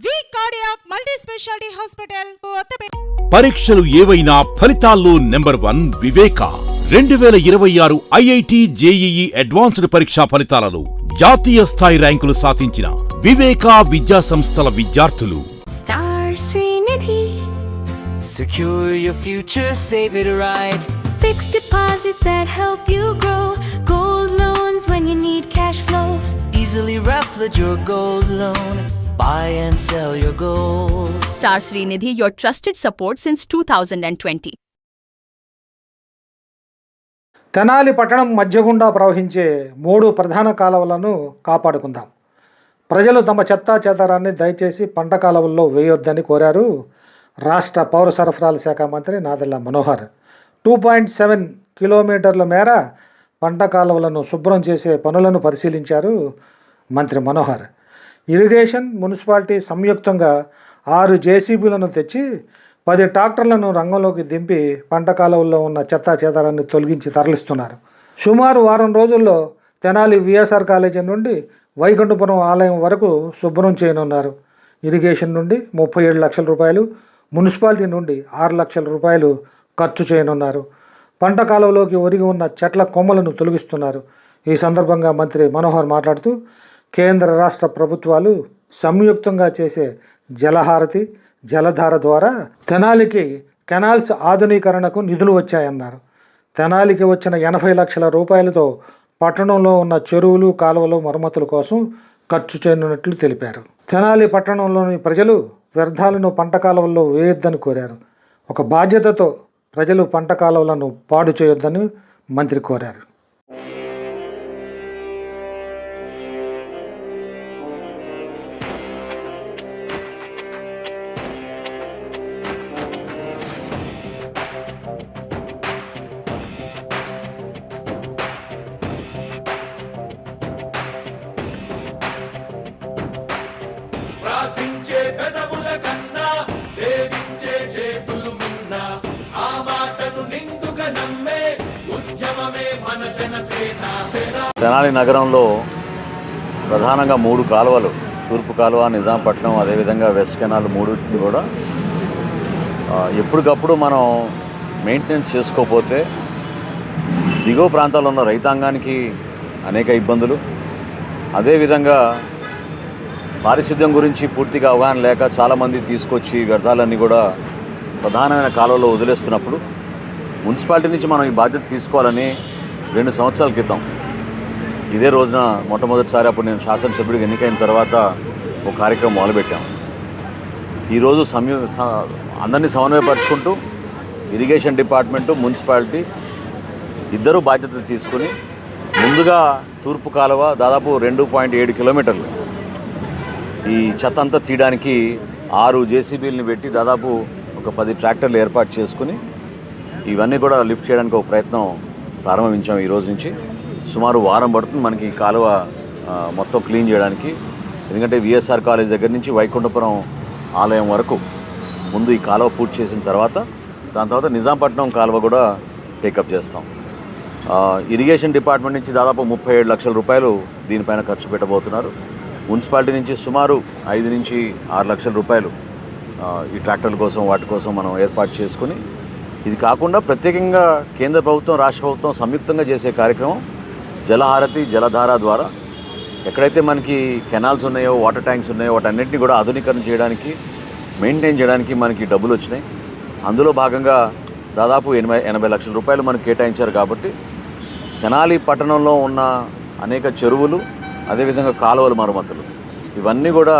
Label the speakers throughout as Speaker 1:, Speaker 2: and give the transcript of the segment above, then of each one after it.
Speaker 1: వి cardiac multi speciality hospital Kothapet.
Speaker 2: పరీక్షలు ఏవైనా ఫలితాల్లో number 1 Viveka. 2026 IIT JEE advanced పరీక్షా ఫలితాలలో జాతీయ స్థాయి ర్యాంకులు సాధించిన వివేక విద్యా సంస్థల విద్యార్థులు.
Speaker 3: Star Srinidhi.
Speaker 4: Secure your future, save it right.
Speaker 3: Fixed deposits that help you grow. Gold loans when you need cash flow.
Speaker 4: Easily replicate your gold loan. Buy and sell your gold.
Speaker 5: Star Srinidhi, your trusted support since 2020.
Speaker 6: Tenali పట్టణం మధ్య గుండా ప్రవహించే 3 ప్రధాన కాలువలను కాపాడుకుందాం. ప్రజలు తమ చెత్తా చెదారాన్ని దయచేసి పంట కాలువల్లో వేయొద్దని కోరారు రాష్ట్ర పౌర సరఫరాల శాఖ మంత్రి నాదెళ్ల మనోహర్. 2.7 కిలోమీటర్ల మేర పంట కాలువలను శుభ్రం చేసే పనులను పరిశీలించారు మంత్రి మనోహర్. ఇరిగేషన్, మున్సిపాలిటీ సంయుక్తంగా 6 జేసీబీలను తెచ్చి 10 ట్రాక్టర్లను రంగంలోకి దింపి పంట కాలువల్లో ఉన్న చెత్తా చెదారాన్ని తొలగించి తరలిస్తున్నారు. సుమారు వారం రోజుల్లో తెనాలి విఎస్ఆర్ కాలేజీ నుండి వైకుంఠపురం ఆలయం వరకు శుభ్రం చేయనున్నారు. ఇరిగేషన్ నుండి 37 లక్షల రూపాయలు, మున్సిపాలిటీ నుండి 6 లక్షల రూపాయలు ఖర్చు చేయనున్నారు. పంట కాలువలోకి ఒరిగి ఉన్న చెట్ల కొమ్మలను తొలగిస్తున్నారు. ఈ సందర్భంగా మంత్రి మనోహర్ మాట్లాడుతూ కేంద్ర రాష్ట్ర ప్రభుత్వాలు సంయుక్తంగా చేసే జలహారతి, జలధార ద్వారా తెనాలికి కెనాల్స్ ఆధునీకరణకు నిధులు వచ్చాయన్నారు. తెనాలికి వచ్చిన 80 లక్షల రూపాయలతో పట్టణంలో ఉన్న చెరువులు, కాలువలు మరమ్మతుల కోసం ఖర్చు చేయనున్నట్లు తెలిపారు. తెనాలి పట్టణంలోని ప్రజలు వ్యర్థాలను పంట కాలువల్లో వేయొద్దని కోరారు. ఒక బాధ్యతతో ప్రజలు పంట కాలువలను పాడు చేయొద్దని మంత్రి కోరారు.
Speaker 7: ప్రార్థించే పెదవుల కన్నా సేవించే చేతులు మిన్న, ఆ మాటను నిండుగా నమ్మే ఉద్యమమే మన జనసేన.
Speaker 8: తెనాలి నగరంలో ప్రధానంగా 3 కాలువలు, తూర్పు కాలువ, నిజాంపట్నం, అదేవిధంగా వెస్ట్ కెనాల్ 3 కూడా ఎప్పటికప్పుడు మనం మెయింటెనెన్స్ చేసుకోకపోతే దిగువ ప్రాంతాల్లో ఉన్న రైతాంగానికి అనేక ఇబ్బందులు, అదేవిధంగా పారిశుద్ధ్యం గురించి పూర్తిగా అవగాహన లేక చాలామంది తీసుకొచ్చి వ్యర్థాలన్నీ కూడా ప్రధానమైన కాలువలో వదిలేస్తున్నప్పుడు మున్సిపాలిటీ నుంచి మనం ఈ బాధ్యత తీసుకోవాలని 2 సంవత్సరాల క్రితం ఇదే రోజున మొట్టమొదటిసారి అప్పుడు నేను శాసనసభ్యుడికి ఎన్నికైన తర్వాత ఒక కార్యక్రమం మొదలుపెట్టాం. ఈరోజు అందరినీ సమన్వయపరుచుకుంటూ ఇరిగేషన్ డిపార్ట్మెంటు, మున్సిపాలిటీ ఇద్దరూ బాధ్యత తీసుకుని ముందుగా తూర్పు కాలువ దాదాపు 2.7 కిలోమీటర్లు ఈ చెత్త అంతా తీయడానికి 6 జేసీబీలని పెట్టి దాదాపు ఒక 10 ట్రాక్టర్లు ఏర్పాటు చేసుకుని ఇవన్నీ కూడా లిఫ్ట్ చేయడానికి ఒక ప్రయత్నం ప్రారంభించాం. ఈ రోజు నుంచి సుమారు వారం పడుతుంది మనకి ఈ కాలువ మొత్తం క్లీన్ చేయడానికి. ఎందుకంటే విఎస్ఆర్ కాలేజ్ దగ్గర నుంచి వైకుంఠపురం ఆలయం వరకు ముందు ఈ కాలువ పూర్తి చేసిన తర్వాత దాని తర్వాత నిజాంపట్నం కాలువ కూడా టేకప్ చేస్తాం. ఇరిగేషన్ డిపార్ట్మెంట్ నుంచి దాదాపు 37 లక్షల రూపాయలు దీనిపైన ఖర్చు పెట్టబోతున్నారు. మున్సిపాలిటీ నుంచి సుమారు 5 నుంచి 6 లక్షల రూపాయలు ఈ ట్రాక్టర్ల కోసం వాటి కోసం మనం ఏర్పాటు చేసుకుని, ఇది కాకుండా ప్రత్యేకంగా కేంద్ర ప్రభుత్వం, రాష్ట్ర ప్రభుత్వం సంయుక్తంగా చేసే కార్యక్రమం జలహారతి, జలధార ద్వారా ఎక్కడైతే మనకి కెనాల్స్ ఉన్నాయో, వాటర్ ట్యాంక్స్ ఉన్నాయో వాటన్నింటినీ కూడా ఆధునీకరణ చేయడానికి, మెయింటైన్ చేయడానికి మనకి డబ్బులు వచ్చినాయి. అందులో భాగంగా దాదాపు 80 లక్షల రూపాయలు మనకు కేటాయించారు. కాబట్టి తెనాలి పట్టణంలో ఉన్న అనేక చెరువులు, అదేవిధంగా కాలువల మరమ్మతులు ఇవన్నీ కూడా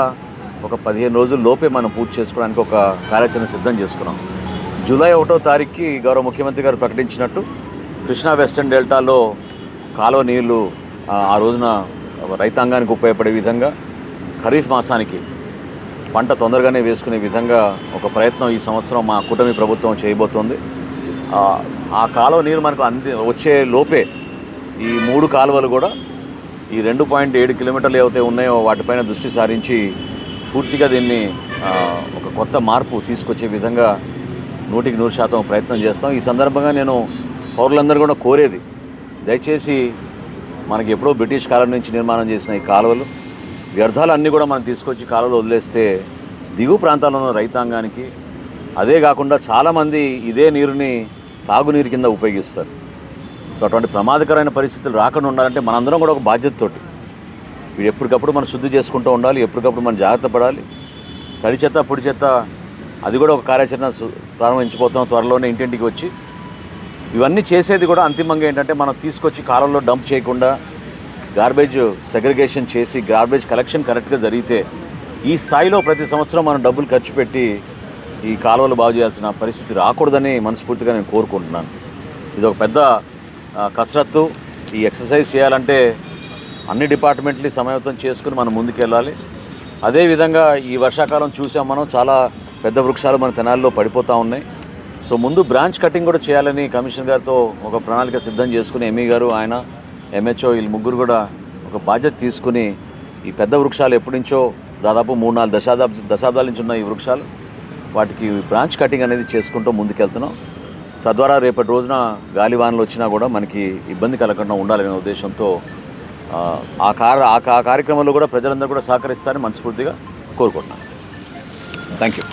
Speaker 8: ఒక 15 రోజుల లోపే మనం పూర్తి చేసుకోవడానికి ఒక కార్యాచరణ సిద్ధం చేసుకున్నాం. జూలై 1వ తారీఖుకి గౌరవ ముఖ్యమంత్రి గారు ప్రకటించినట్టు కృష్ణా వెస్టర్న్ డెల్టాలో కాలువ నీళ్లు ఆ రోజున రైతాంగానికి ఉపయోగపడే విధంగా ఖరీఫ్ మాసానికి పంట తొందరగానే వేసుకునే విధంగా ఒక ప్రయత్నం ఈ సంవత్సరం మా కూటమి ప్రభుత్వం చేయబోతోంది. ఆ కాలువ నీరు మనకు వచ్చే లోపే ఈ 3 కాలువలు కూడా ఈ 2.7 కిలోమీటర్లు ఏవైతే ఉన్నాయో వాటిపైన దృష్టి సారించి పూర్తిగా దీన్ని ఒక కొత్త మార్పు తీసుకొచ్చే విధంగా 100% ప్రయత్నం చేస్తాం. ఈ సందర్భంగా నేను పౌరులందరూ కూడా కోరేది, దయచేసి మనకి ఎప్పుడో బ్రిటిష్ కాలం నుంచి నిర్మాణం చేసిన ఈ కాలువలు వ్యర్థాలన్నీ కూడా మనం తీసుకొచ్చి కాలువలో వదిలేస్తే దిగువ ప్రాంతాల్లో ఉన్న రైతాంగానికి, అదే కాకుండా చాలామంది ఇదే నీరుని తాగునీరు కింద ఉపయోగిస్తారు. సో అటువంటి ప్రమాదకరమైన పరిస్థితులు రాకుండా ఉండాలంటే మనందరం కూడా ఒక బాధ్యతతోటి వీడు ఎప్పటికప్పుడు మనం శుద్ధి చేసుకుంటూ ఉండాలి, ఎప్పటికప్పుడు మనం జాగ్రత్త పడాలి. తడి చెత్త పొడి చెత్త అది కూడా ఒక కార్యాచరణ ప్రారంభించిపోతాం త్వరలోనే ఇంటింటికి వచ్చి. ఇవన్నీ చేసేది కూడా అంతిమంగా ఏంటంటే మనం తీసుకొచ్చి కాలంలో డంప్ చేయకుండా గార్బేజ్ సెగ్రిగేషన్ చేసి గార్బేజ్ కలెక్షన్ కరెక్ట్గా జరిగితే ఈ స్థాయిలో ప్రతి సంవత్సరం మనం డబ్బులు ఖర్చు పెట్టి ఈ కాలువలు బాగు చేయాల్సిన పరిస్థితి రాకూడదని మనస్ఫూర్తిగా నేను కోరుకుంటున్నాను. ఇది ఒక పెద్ద కసరత్తు. ఈ ఎక్సర్సైజ్ చేయాలంటే అన్ని డిపార్ట్మెంట్లు సమయత్తం చేసుకుని మనం ముందుకెళ్ళాలి. అదేవిధంగా ఈ వర్షాకాలం చూసాం మనం, చాలా పెద్ద వృక్షాలు మన తెనాలిలో పడిపోతూ ఉన్నాయి. సో ముందు బ్రాంచ్ కటింగ్ కూడా చేయాలని కమిషనర్ గారితో ఒక ప్రణాళిక సిద్ధం చేసుకుని ఎంఈ గారు, ఆయన ఎంహెచ్ఓ వీళ్ళు ముగ్గురు కూడా ఒక బాధ్యత తీసుకుని ఈ పెద్ద వృక్షాలు ఎప్పటి నుంచో దాదాపు 3-4 దశాబ్దాల నుంచి ఉన్న ఈ వృక్షాలు వాటికి బ్రాంచ్ కటింగ్ అనేది చేసుకుంటూ ముందుకెళ్తున్నాం. తద్వారా రేపటి రోజున గాలివానలు వచ్చినా కూడా మనకి ఇబ్బంది కలగకుండా ఉండాలనే ఉద్దేశంతో ఆ కార్యక్రమంలో కూడా ప్రజలందరూ కూడా సహకరిస్తారని మనస్ఫూర్తిగా కోరుకుంటున్నాను. Thank you.